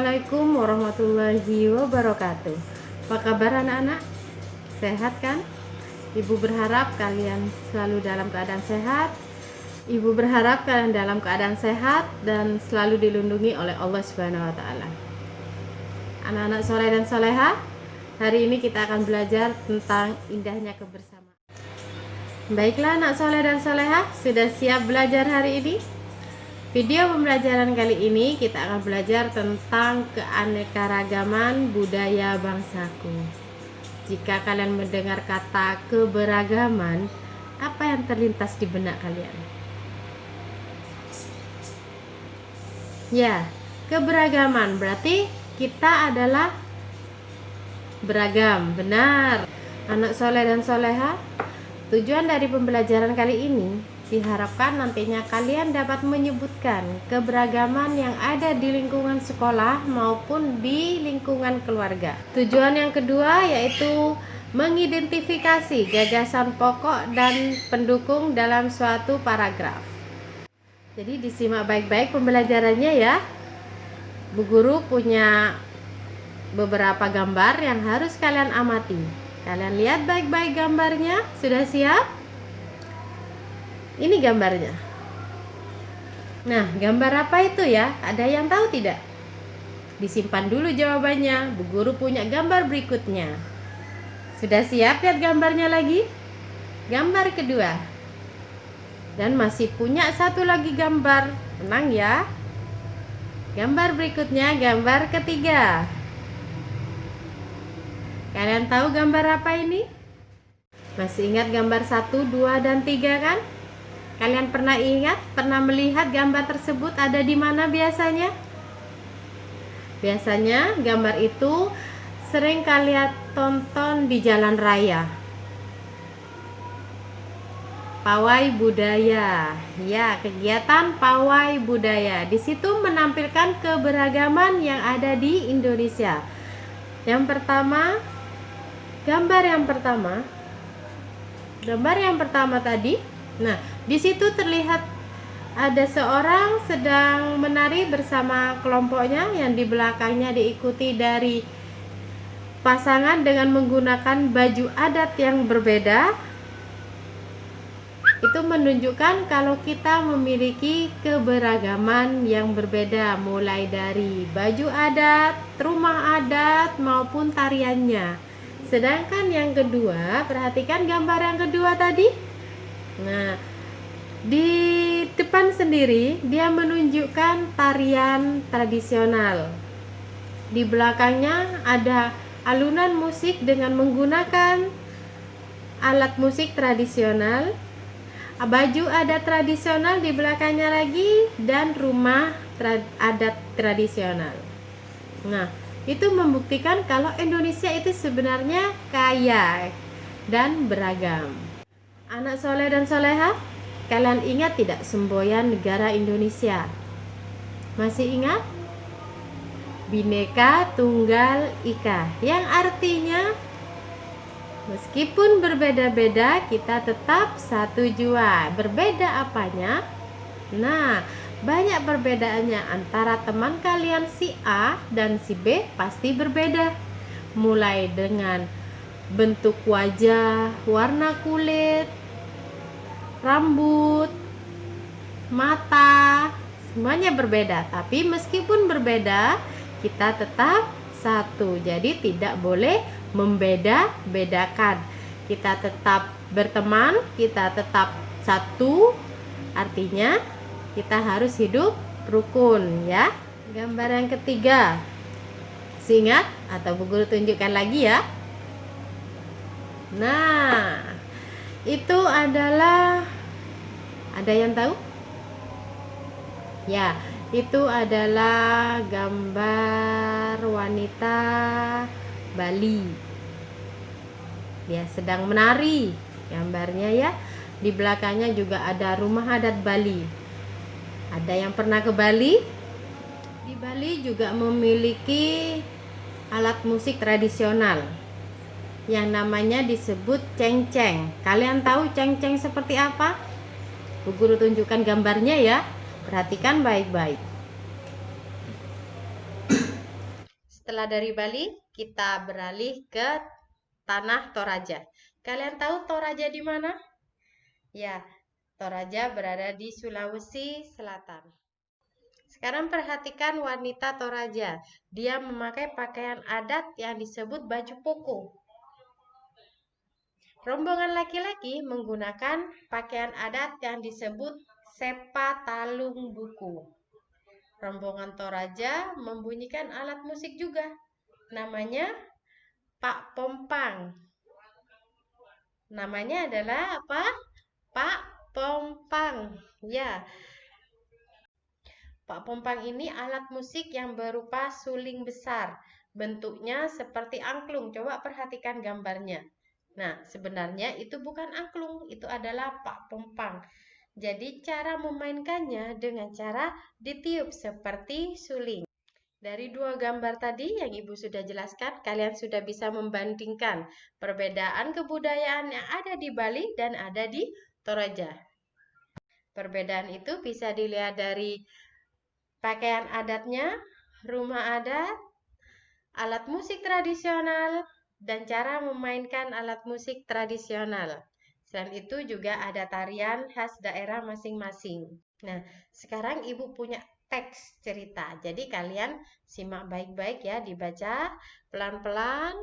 Assalamualaikum warahmatullahi wabarakatuh. Apa kabar anak-anak? Sehat kan? Ibu berharap kalian selalu dalam keadaan sehat. Ibu berharap kalian dalam keadaan sehat dan selalu dilindungi oleh Allah Subhanahu wa taala. Anak-anak soleh dan soleha, hari ini kita akan belajar tentang indahnya kebersamaan. Baiklah anak soleh dan soleha, sudah siap belajar hari ini? Video pembelajaran kali ini kita akan belajar tentang keanekaragaman budaya bangsaku. Jika kalian mendengar kata keberagaman, apa yang terlintas di benak kalian? Ya, keberagaman berarti kita adalah beragam. Benar, anak soleh dan soleha. Tujuan dari pembelajaran kali ini diharapkan nantinya kalian dapat menyebutkan keberagaman yang ada di lingkungan sekolah maupun di lingkungan keluarga. Tujuan yang kedua yaitu mengidentifikasi gagasan pokok dan pendukung dalam suatu paragraf. Jadi disimak baik-baik pembelajarannya ya. Bu Guru punya beberapa gambar yang harus kalian amati. Kalian lihat baik-baik gambarnya. Sudah siap? Ini gambarnya. Nah, gambar apa itu ya? Ada yang tahu tidak? Disimpan dulu jawabannya. Bu Guru punya gambar berikutnya. Sudah siap lihat gambarnya lagi? Gambar kedua. Dan masih punya satu lagi gambar. Tenang ya. Gambar berikutnya, gambar ketiga. Kalian tahu gambar apa ini? Masih ingat gambar 1, 2, dan 3 kan? Kalian pernah ingat, pernah melihat gambar tersebut ada di mana biasanya? Biasanya gambar itu sering kalian tonton di jalan raya. Pawai budaya. Ya, kegiatan pawai budaya. Di situ menampilkan keberagaman yang ada di Indonesia. Yang pertama, gambar yang pertama tadi. Nah, di situ terlihat ada seorang sedang menari bersama kelompoknya yang di belakangnya diikuti dari pasangan dengan menggunakan baju adat yang berbeda. Itu menunjukkan kalau kita memiliki keberagaman yang berbeda, mulai dari baju adat, rumah adat maupun tariannya. Sedangkan yang kedua, perhatikan gambar yang kedua tadi. Nah, di depan sendiri dia menunjukkan tarian tradisional. Di belakangnya ada alunan musik dengan menggunakan alat musik tradisional, baju adat tradisional di belakangnya lagi, dan rumah adat tradisional. Nah, itu membuktikan kalau Indonesia itu sebenarnya kaya dan beragam. Anak soleh dan soleha, kalian ingat tidak semboyan negara Indonesia? Masih ingat? Bhinneka Tunggal Ika, yang artinya meskipun berbeda-beda kita tetap satu jua. Berbeda apanya? Nah, banyak perbedaannya antara teman kalian si A dan si B pasti berbeda. Mulai dengan bentuk wajah, warna kulit, rambut, mata, semuanya berbeda. Tapi meskipun berbeda, kita tetap satu. Jadi tidak boleh membeda-bedakan. Kita tetap berteman, kita tetap satu. Artinya kita harus hidup rukun ya. Gambar yang ketiga. Ingat atau Bu Guru tunjukkan lagi ya. Nah, itu adalah, ada yang tahu? Ya, itu adalah gambar wanita Bali. Dia sedang menari gambarnya ya. Di belakangnya juga ada rumah adat Bali. Ada yang pernah ke Bali? Di Bali juga memiliki alat musik tradisional yang namanya disebut cengceng. Kalian tahu cengceng seperti apa? Bu Guru tunjukkan gambarnya ya. Perhatikan baik-baik. setelah dari Bali, kita beralih ke tanah Toraja. Kalian tahu Toraja di mana? Ya, Toraja berada di Sulawesi Selatan. Sekarang perhatikan wanita Toraja. Dia memakai pakaian adat yang disebut baju poko. Rombongan laki-laki menggunakan pakaian adat yang disebut sepa talung buku. Rombongan Toraja membunyikan alat musik juga. Namanya Pak Pompang. Namanya adalah apa? Pak Pompang. Ya. Pak Pompang ini alat musik yang berupa suling besar. Bentuknya seperti angklung. Coba perhatikan gambarnya. Nah, sebenarnya itu bukan angklung, itu adalah Pak Pompang. Jadi cara memainkannya dengan cara ditiup seperti suling. Dari dua gambar tadi yang Ibu sudah jelaskan, kalian sudah bisa membandingkan perbedaan kebudayaan yang ada di Bali dan ada di Toraja. Perbedaan itu bisa dilihat dari pakaian adatnya, rumah adat, alat musik tradisional, dan cara memainkan alat musik tradisional. Selain itu juga ada tarian khas daerah masing-masing. Nah, sekarang Ibu punya teks cerita. Jadi kalian simak baik-baik ya, dibaca pelan-pelan.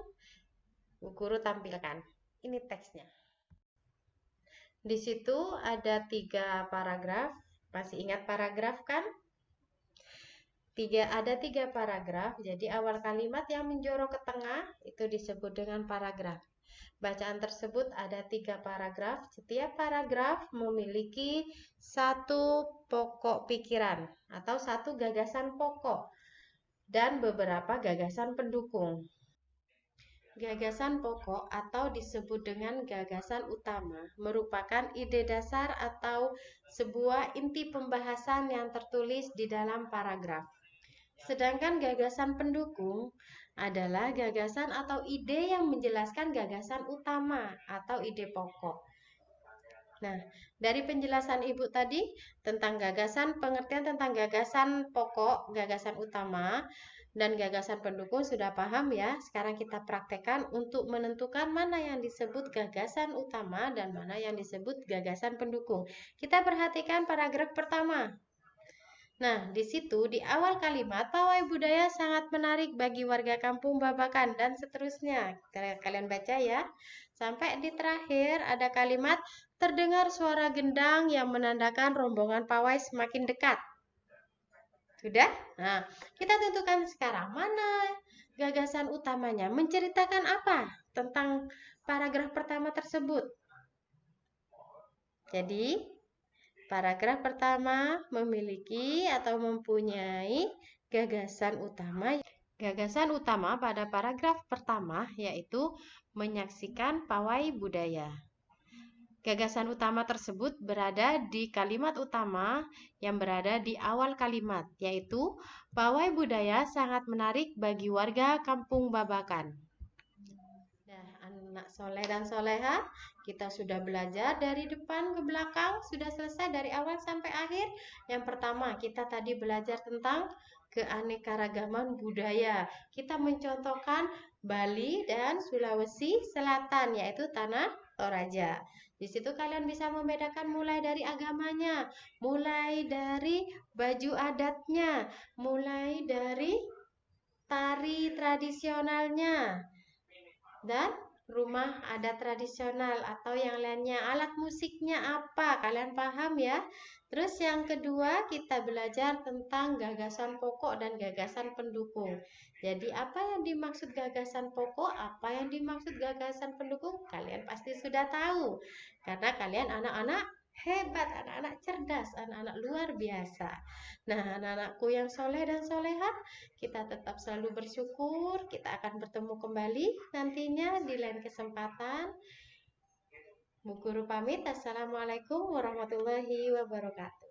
Bu Guru tampilkan. Ini teksnya. Di situ ada 3 paragraf. Masih ingat paragraf kan? Ada tiga paragraf, jadi awal kalimat yang menjorok ke tengah itu disebut dengan paragraf. Bacaan tersebut ada 3 paragraf, setiap paragraf memiliki satu pokok pikiran atau satu gagasan pokok dan beberapa gagasan pendukung. Gagasan pokok atau disebut dengan gagasan utama merupakan ide dasar atau sebuah inti pembahasan yang tertulis di dalam paragraf. Sedangkan gagasan pendukung adalah gagasan atau ide yang menjelaskan gagasan utama atau ide pokok. Nah, dari penjelasan Ibu tadi tentang pengertian tentang gagasan pokok, gagasan utama, dan gagasan pendukung sudah paham ya. Sekarang kita praktekkan untuk menentukan mana yang disebut gagasan utama dan mana yang disebut gagasan pendukung. Kita perhatikan paragraf pertama. Nah, di situ di awal kalimat pawai budaya sangat menarik bagi warga kampung Babakan dan seterusnya. Kalian baca ya. Sampai di terakhir ada kalimat terdengar suara gendang yang menandakan rombongan pawai semakin dekat. Sudah? Nah, kita tentukan sekarang mana gagasan utamanya. Menceritakan apa tentang paragraf pertama tersebut? Jadi, paragraf pertama memiliki atau mempunyai gagasan utama. Gagasan utama pada paragraf pertama yaitu menyaksikan pawai budaya. Gagasan utama tersebut berada di kalimat utama yang berada di awal kalimat, yaitu pawai budaya sangat menarik bagi warga kampung Babakan. Nah, anak soleh dan soleha, kita sudah belajar dari depan ke belakang, sudah selesai dari awal sampai akhir. Yang pertama, kita tadi belajar tentang keanekaragaman budaya. Kita mencontohkan Bali dan Sulawesi Selatan, yaitu tanah Toraja. Di situ kalian bisa membedakan mulai dari agamanya, mulai dari baju adatnya, mulai dari tari tradisionalnya, dan rumah adat tradisional atau yang lainnya, alat musiknya apa, kalian paham ya. Terus yang kedua kita belajar tentang gagasan pokok dan gagasan pendukung. Jadi apa yang dimaksud gagasan pokok, apa yang dimaksud gagasan pendukung, kalian pasti sudah tahu karena kalian anak-anak hebat, anak-anak cerdas, anak-anak luar biasa. Nah, anak-anakku yang soleh dan soleha, kita tetap selalu bersyukur. Kita akan bertemu kembali nantinya di lain kesempatan. Bu Guru pamit. Assalamualaikum warahmatullahi wabarakatuh.